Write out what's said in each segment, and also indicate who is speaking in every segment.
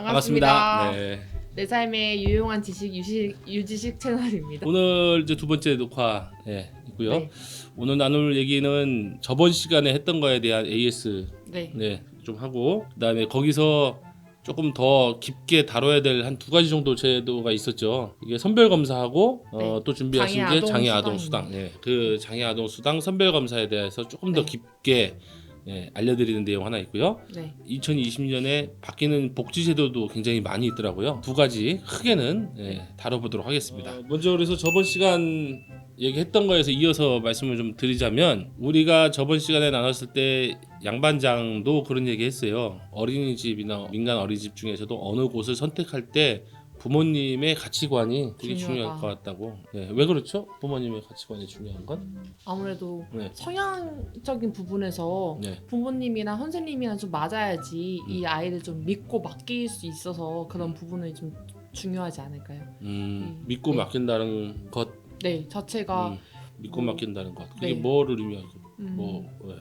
Speaker 1: 반갑습니다.
Speaker 2: 네.
Speaker 1: 내 삶의 유용한 지식 유지식 채널입니다.
Speaker 2: 오늘 이제 두 번째 녹화 있고요.
Speaker 1: 네.
Speaker 2: 오늘 나눌 얘기는 저번 시간에 했던 거에 대한 AS
Speaker 1: 네.
Speaker 2: 좀 하고, 그다음에 거기서 조금 더 깊게 다뤄야 될 한 두 가지 정도 제도가 있었죠. 이게 선별 검사하고
Speaker 1: 네.
Speaker 2: 또 준비하신
Speaker 1: 장애
Speaker 2: 게 장애
Speaker 1: 아동
Speaker 2: 아동 수당. 그 장애 아동 수당 선별 검사에 대해서 조금 더
Speaker 1: 네.
Speaker 2: 깊게 알려드리는 내용 하나 있고요.
Speaker 1: 네.
Speaker 2: 2020년에 바뀌는 복지제도도 굉장히 많이 있더라고요. 두 가지 크게는 다뤄보도록 하겠습니다. 먼저 그래서 저번 시간 얘기했던 거에서 이어서 말씀을 좀 드리자면, 우리가 저번 시간에 나눴을 때 양반장도 그런 얘기 했어요. 어린이집이나 민간 어린이집 중에서도 어느 곳을 선택할 때 부모님의 가치관이 되게 중요할 것 같다고. 왜 그렇죠? 부모님의 가치관이 중요한 건?
Speaker 1: 아무래도
Speaker 2: 네.
Speaker 1: 성향적인 부분에서
Speaker 2: 네.
Speaker 1: 부모님이랑 선생님이랑 좀 맞아야지 이 아이를 좀 믿고 맡길 수 있어서 그런 부분이 좀 중요하지 않을까요?
Speaker 2: 믿고
Speaker 1: 네.
Speaker 2: 맡긴다는 것.
Speaker 1: 네, 자체가
Speaker 2: 믿고 맡긴다는 것. 그게
Speaker 1: 네.
Speaker 2: 뭐를 의미하고 왜?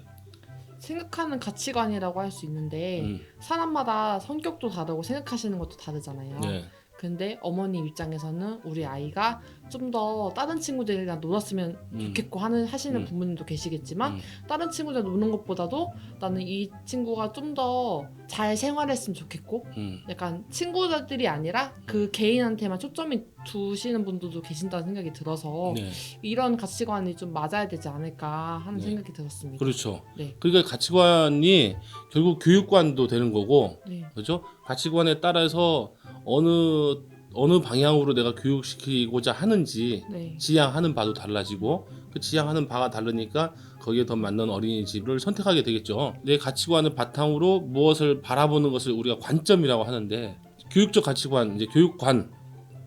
Speaker 1: 생각하는 가치관이라고 할 수 있는데 사람마다 성격도 다르고 생각하시는 것도 다르잖아요.
Speaker 2: 네.
Speaker 1: 근데 어머니 입장에서는 우리 아이가 좀 더 다른 친구들이랑 놀았으면 좋겠고 하시는 부모님도 계시겠지만 다른 친구들 노는 것보다도 나는 이 친구가 좀 더 잘 생활했으면 좋겠고 약간 친구들이 아니라 그 개인한테만 초점이 두시는 분들도 계신다는 생각이 들어서
Speaker 2: 네.
Speaker 1: 이런 가치관이 좀 맞아야 되지 않을까 하는 생각이 들었습니다.
Speaker 2: 그렇죠.
Speaker 1: 네.
Speaker 2: 그러니까 가치관이 결국 교육관도 되는 거고,
Speaker 1: 네.
Speaker 2: 그렇죠? 가치관에 따라서 어느 방향으로 내가 교육시키고자 하는지
Speaker 1: 네.
Speaker 2: 지향하는 바도 달라지고, 그 지향하는 바가 다르니까 거기에 더 맞는 어린이집을 선택하게 되겠죠. 내 가치관을 바탕으로 무엇을 바라보는 것을 우리가 관점이라고 하는데, 교육적 가치관, 이제 교육관,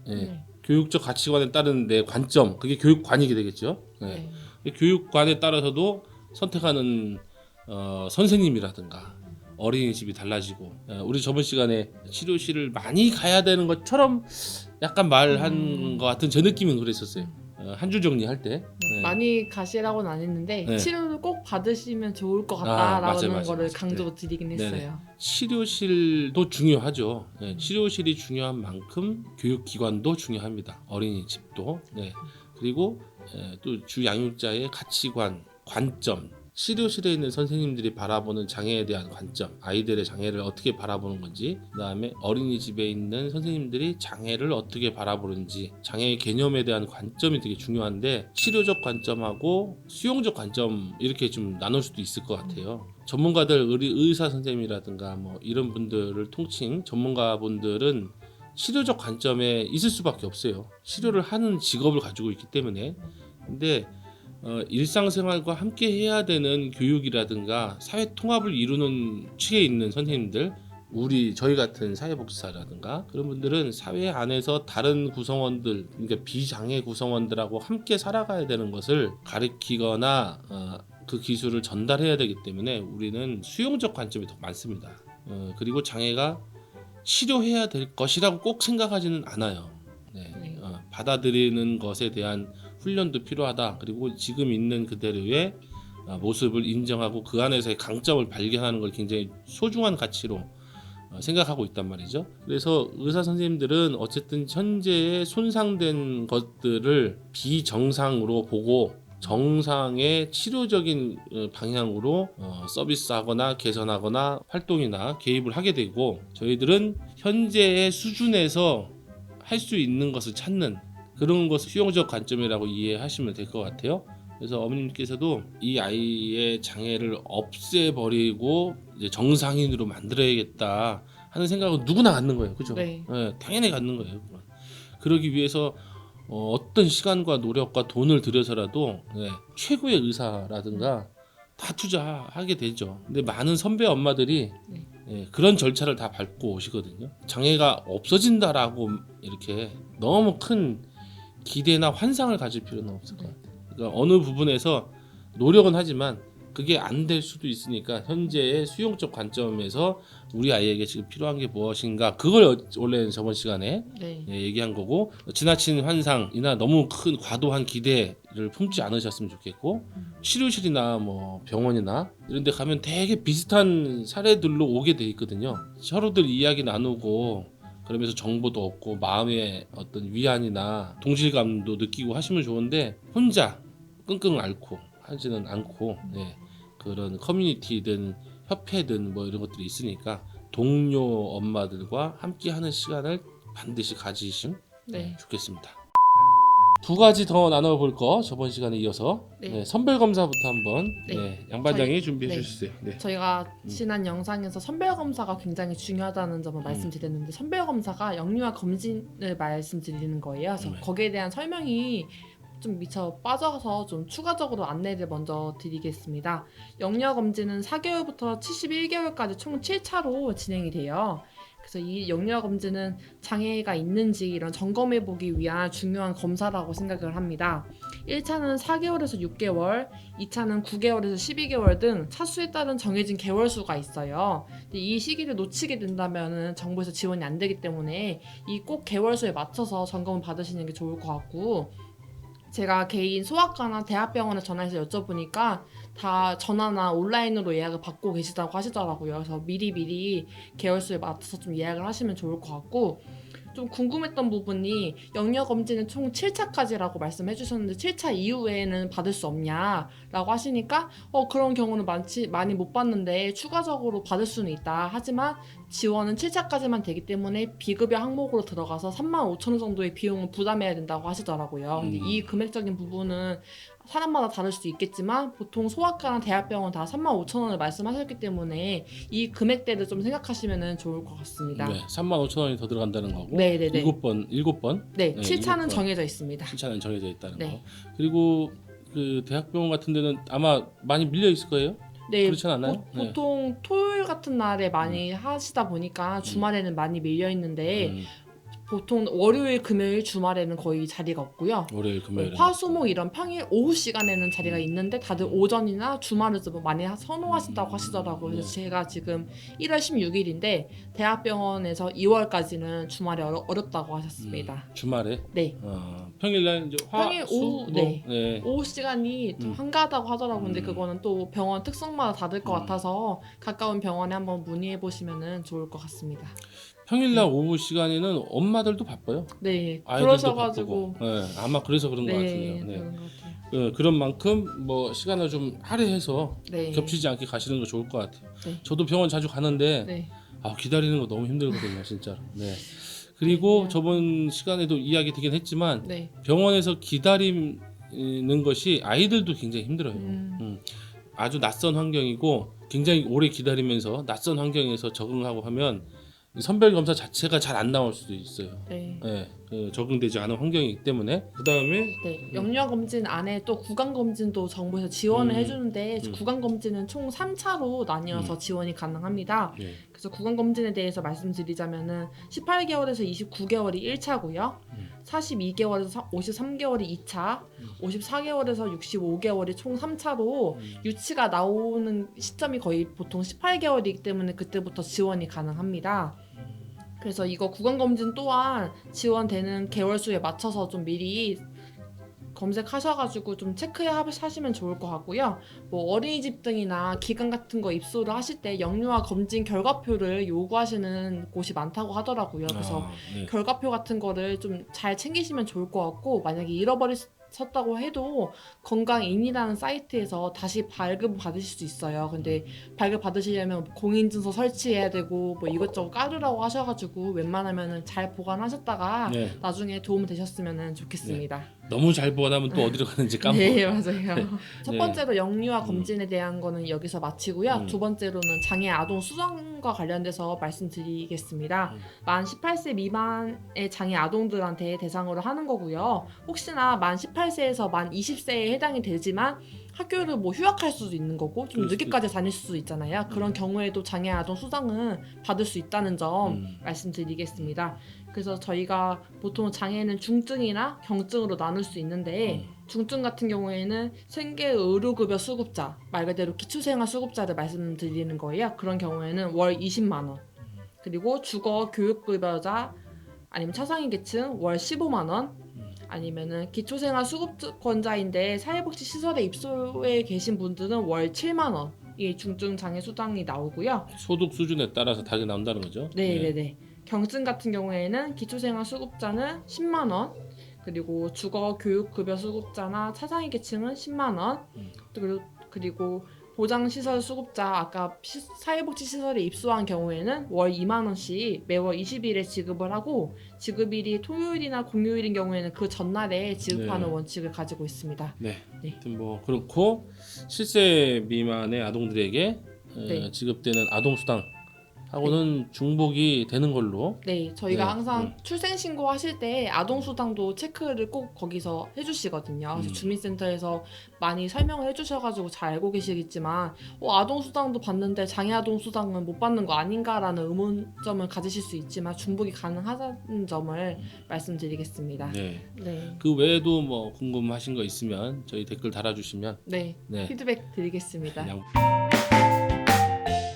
Speaker 1: 네.
Speaker 2: 교육적 가치관에 따른 내 관점, 그게 교육관이게 되겠죠.
Speaker 1: 네.
Speaker 2: 교육관에 따라서도 선택하는 선생님이라든가 어린이집이 달라지고, 우리 저번 시간에 치료실을 많이 가야 되는 것처럼 약간 말한 것 같은 제 느낌은 그랬었어요. 한 줄 정리할 때.
Speaker 1: 많이 가시라고는 안 했는데
Speaker 2: 네.
Speaker 1: 치료를 꼭 받으시면 좋을 것 같다라는
Speaker 2: 맞아요.
Speaker 1: 거를 강조로 드리긴
Speaker 2: 네네.
Speaker 1: 했어요.
Speaker 2: 치료실도 중요하죠. 치료실이 중요한 만큼 교육기관도 중요합니다. 어린이집도. 그리고 또 주 양육자의 가치관, 관점, 치료실에 있는 선생님들이 바라보는 장애에 대한 관점, 아이들의 장애를 어떻게 바라보는 건지, 그 다음에 어린이집에 있는 선생님들이 장애를 어떻게 바라보는지, 장애의 개념에 대한 관점이 되게 중요한데, 치료적 관점하고 수용적 관점 이렇게 좀 나눌 수도 있을 것 같아요. 전문가들, 의사 선생님이라든가 뭐 이런 분들을 통칭 전문가분들은 치료적 관점에 있을 수밖에 없어요. 치료를 하는 직업을 가지고 있기 때문에. 근데 일상생활과 함께 해야 되는 교육이라든가 사회 통합을 이루는 취에 있는 선생님들, 저희 같은 사회복지사라든가 그런 분들은 사회 안에서 다른 구성원들, 그러니까 비장애 구성원들하고 함께 살아가야 되는 것을 가르치거나 그 기술을 전달해야 되기 때문에 우리는 수용적 관점이 더 많습니다. 그리고 장애가 치료해야 될 것이라고 꼭 생각하지는 않아요. 받아들이는 것에 대한 훈련도 필요하다. 그리고 지금 있는 그대로의 모습을 인정하고 그 안에서의 강점을 발견하는 걸 굉장히 소중한 가치로 생각하고 있단 말이죠. 그래서 의사 선생님들은 어쨌든 현재의 손상된 것들을 비정상으로 보고 정상의 치료적인 방향으로 서비스하거나 개선하거나 활동이나 개입을 하게 되고, 저희들은 현재의 수준에서 할 수 있는 것을 찾는 그런 것을 수용적 관점이라고 이해하시면 될 것 같아요. 그래서 어머님께서도 이 아이의 장애를 없애버리고 이제 정상인으로 만들어야겠다 하는 생각은 누구나 갖는 거예요. 그죠?
Speaker 1: 네.
Speaker 2: 당연히 갖는 거예요. 그러기 위해서 어떤 시간과 노력과 돈을 들여서라도 최고의 의사라든가 다 투자하게 되죠. 근데 많은 선배 엄마들이 그런 절차를 다 밟고 오시거든요. 장애가 없어진다라고 이렇게 너무 큰 기대나 환상을 가질 필요는 없을 것 같아요. 그러니까 어느 부분에서 노력은 하지만 그게 안 될 수도 있으니까 현재의 수용적 관점에서 우리 아이에게 지금 필요한 게 무엇인가 그걸 원래 저번 시간에
Speaker 1: 네.
Speaker 2: 얘기한 거고 지나친 환상이나 너무 큰 과도한 기대를 품지 않으셨으면 좋겠고 치료실이나 뭐 병원이나 이런 데 가면 되게 비슷한 사례들로 오게 돼 있거든요. 서로들 이야기 나누고 그러면서 정보도 얻고 마음의 어떤 위안이나 동질감도 느끼고 하시면 좋은데 혼자 끙끙 앓고 하지는 않고 그런 커뮤니티든 협회든 뭐 이런 것들이 있으니까 동료 엄마들과 함께하는 시간을 반드시 가지시면
Speaker 1: 네.
Speaker 2: 좋겠습니다. 두 가지 더 나눠볼 거 저번 시간에 이어서
Speaker 1: 네.
Speaker 2: 선별 검사부터 한번
Speaker 1: 네.
Speaker 2: 양반장이 준비해
Speaker 1: 네.
Speaker 2: 주셨어요. 네.
Speaker 1: 저희가 지난 영상에서 선별 검사가 굉장히 중요하다는 점을 말씀드렸는데 선별 검사가 영유아 검진을 말씀드리는 거예요. 그래서 거기에 대한 설명이 좀 미처 빠져서 좀 추가적으로 안내를 먼저 드리겠습니다. 영유아 검진은 4개월부터 71개월까지 총 7차로 진행이 돼요. 그래서 이 영유아 검진은 장애가 있는지 이런 점검해 보기 위한 중요한 검사라고 생각을 합니다. 1차는 4개월에서 6개월, 2차는 9개월에서 12개월 등 차수에 따른 정해진 개월 수가 있어요. 근데 이 시기를 놓치게 된다면 정부에서 지원이 안 되기 때문에 이 꼭 개월 수에 맞춰서 점검을 받으시는 게 좋을 것 같고 제가 개인 소아과나 대학병원에 전화해서 여쭤보니까 다 전화나 온라인으로 예약을 받고 계시다고 하시더라고요. 그래서 미리 개월수에 맞춰서 좀 예약을 하시면 좋을 것 같고 좀 궁금했던 부분이 영유아 검진은 총 7차까지라고 말씀해 주셨는데 7차 이후에는 받을 수 없냐라고 하시니까 그런 경우는 많이 못 받는데 추가적으로 받을 수는 있다. 하지만 지원은 7차까지만 되기 때문에 비급여 항목으로 들어가서 35,000원 정도의 비용을 부담해야 된다고 하시더라고요. 근데 이 금액적인 부분은 사람마다 다를 수 있겠지만 보통 소아과나 대학병원 다 35,000원을 말씀하셨기 때문에 이 금액대를 좀 생각하시면 좋을 것 같습니다.
Speaker 2: 네, 35,000원이 더 들어간다는 거고
Speaker 1: 네네네.
Speaker 2: 7번
Speaker 1: 네, 7차는
Speaker 2: 7번.
Speaker 1: 정해져 있습니다.
Speaker 2: 7차는 정해져 있다는
Speaker 1: 네.
Speaker 2: 거. 그리고 그 대학병원 같은 데는 아마 많이 밀려 있을 거예요.
Speaker 1: 네,
Speaker 2: 그렇지 않아요?
Speaker 1: 보통 토요일 같은 날에 많이 하시다 보니까 주말에는 많이 밀려 있는데 보통 월요일, 금요일, 주말에는 거의 자리가 없고요.
Speaker 2: 월요일, 금요일,
Speaker 1: 화수목 이런 평일 오후 시간에는 자리가 있는데 다들 오전이나 주말을 좀 많이 선호하신다고 하시더라고요. 그래서 제가 지금 1월 16일인데 대학병원에서 2월까지는 주말에 어렵다고 하셨습니다.
Speaker 2: 주말에?
Speaker 1: 네.
Speaker 2: 평일날 이제
Speaker 1: 평일 오후,
Speaker 2: 수,
Speaker 1: 네. 오후 시간이 좀 한가하다고 하더라고요. 근데 그거는 또 병원 특성마다 다를 것 같아서 가까운 병원에 한번 문의해 보시면 좋을 것 같습니다.
Speaker 2: 평일날 오후 시간에는 엄마들도 바빠요.
Speaker 1: 네,
Speaker 2: 아이들도
Speaker 1: 그러셔가지고
Speaker 2: 바쁘고. 아마 그래서 그런 것 같은데요.
Speaker 1: 그런 것 같아요.
Speaker 2: 그런 만큼 뭐 시간을 좀 할애해서
Speaker 1: 네.
Speaker 2: 겹치지 않게 가시는 거 좋을 것 같아요.
Speaker 1: 네.
Speaker 2: 저도 병원 자주 가는데
Speaker 1: 네.
Speaker 2: 기다리는 거 너무 힘들거든요, 진짜로. 네. 그리고
Speaker 1: 네.
Speaker 2: 저번 시간에도 이야기 되긴 했지만
Speaker 1: 네.
Speaker 2: 병원에서 기다리는 것이 아이들도 굉장히 힘들어요. 아주 낯선 환경이고 굉장히 오래 기다리면서 낯선 환경에서 적응하고 하면 선별 검사 자체가 잘 안 나올 수도 있어요.
Speaker 1: 네.
Speaker 2: 적응되지 않은 환경이기 때문에 그 다음에
Speaker 1: 네, 영유아 검진 안에 또 구강 검진도 정부에서 지원을 해주는데 구강 검진은 총 3차로 나뉘어서 지원이 가능합니다.
Speaker 2: 네.
Speaker 1: 그래서 구강 검진에 대해서 말씀드리자면은 18개월에서 29개월이 1차고요, 42개월에서 53개월이 2차, 54개월에서 65개월이 총 3차로 유치가 나오는 시점이 거의 보통 18개월이기 때문에 그때부터 지원이 가능합니다. 그래서 이거 구강검진 또한 지원되는 개월수에 맞춰서 좀 미리 검색하셔가지고 좀 체크하시면 좋을 것 같고요. 뭐 어린이집 등이나 기관 같은 거 입소를 하실 때 영유아 검진 결과표를 요구하시는 곳이 많다고 하더라고요. 그래서 결과표 같은 거를 좀 잘 챙기시면 좋을 것 같고 만약에 잃어버리셨다고 해도 건강인이라는 사이트에서 다시 발급 받으실 수 있어요. 근데 발급 받으시려면 공인증서 설치해야 되고 뭐 이것저것 까르라고 하셔가지고 웬만하면 잘 보관하셨다가 나중에 도움 되셨으면 좋겠습니다.
Speaker 2: 너무 잘 보관하면 또 어디로 가는지 까먹어요.
Speaker 1: 네, 맞아요. 첫 번째로 영유아 검진에 대한 거는 여기서 마치고요. 두 번째로는 장애 아동 수당과 관련돼서 말씀드리겠습니다. 만 18세 미만의 장애 아동들한테 대상으로 하는 거고요. 혹시나 만 18세에서 만 20세에 해당이 되지만 학교를 뭐 휴학할 수도 있는 거고 좀 늦게까지 다닐 수도 있잖아요. 그런 경우에도 장애 아동 수당은 받을 수 있다는 점 말씀드리겠습니다. 그래서 저희가 보통 장애는 중증이나 경증으로 나눌 수 있는데 중증 같은 경우에는 생계 의료급여 수급자, 말 그대로 기초생활 수급자를 말씀드리는 거예요. 그런 경우에는 월 20만 원. 그리고 주거 교육급여자 아니면 차상위 계층 월 15만 원. 아니면은 기초생활 수급권자인데 사회복지 시설에 입소해 계신 분들은 월 7만 원. 이 중증 장애 수당이 나오고요.
Speaker 2: 소득 수준에 따라서 다르게 나온다는 거죠.
Speaker 1: 네네네. 경증 같은 경우에는 기초생활 수급자는 10만 원, 그리고 주거 교육 급여 수급자나 차상위 계층은 10만 원, 그리고 보장시설 수급자 아까 사회복지 시설에 입소한 경우에는 월 2만 원씩 매월 20일에 지급을 하고 지급일이 토요일이나 공휴일인 경우에는 그 전날에 지급하는
Speaker 2: 네.
Speaker 1: 원칙을 가지고 있습니다.
Speaker 2: 네.
Speaker 1: 네.
Speaker 2: 하여튼 뭐 그렇고 7세 미만의 아동들에게
Speaker 1: 네.
Speaker 2: 지급되는 아동수당 하고는 중복이 되는 걸로.
Speaker 1: 네, 저희가
Speaker 2: 네,
Speaker 1: 항상 출생신고 하실 때 아동수당도 체크를 꼭 거기서 해주시거든요. 그래서 주민센터에서 많이 설명을 해주셔가지고 잘 알고 계시겠지만 아동수당도 받는데 장애아동수당은 못 받는 거 아닌가라는 의문점을 가지실 수 있지만 중복이 가능하다는 점을 말씀드리겠습니다.
Speaker 2: 네.
Speaker 1: 네,
Speaker 2: 그 외에도 뭐 궁금하신 거 있으면 저희 댓글 달아주시면
Speaker 1: 네,
Speaker 2: 네.
Speaker 1: 피드백 드리겠습니다.
Speaker 2: 그냥